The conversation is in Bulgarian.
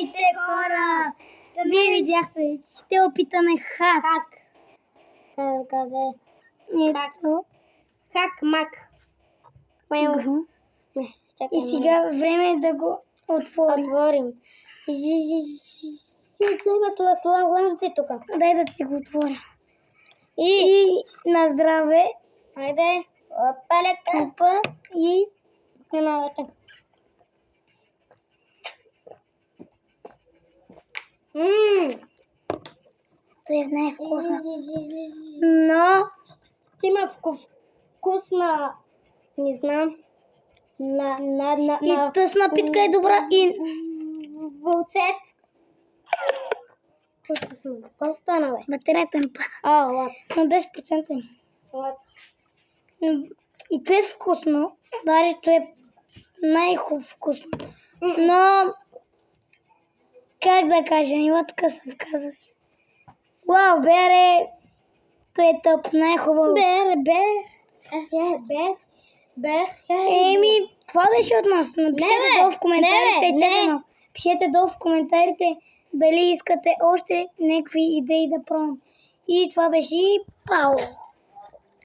Здравейте, хора! Вие видяхте, ще опитаме хак. Къде? Ето. Хак-мак. Го. Чакай, И сега време е да го отворим. отворим. Има слънце тук. Дай да ти го отворя. И на здраве. Хайде. Опалека. Опа. И Внимавайте. той не е вкусно. Но Има вкусна, не знам, и тъсна питка е добра. И вълцет. Какво стана, бе? батерията ми пада. Лад. На 10% има. Лад. И то е вкусно. Даже то е най-хубаво вкусно. Но как да кажа, има така се казваш. Вау, бере! То е топ, най-хубаво. Бер. Еми, това беше от нас. Напишете долу в коментарите. Чакай малко. Пишете долу в коментарите дали искате още някакви идеи да пробвам. И това беше Пао.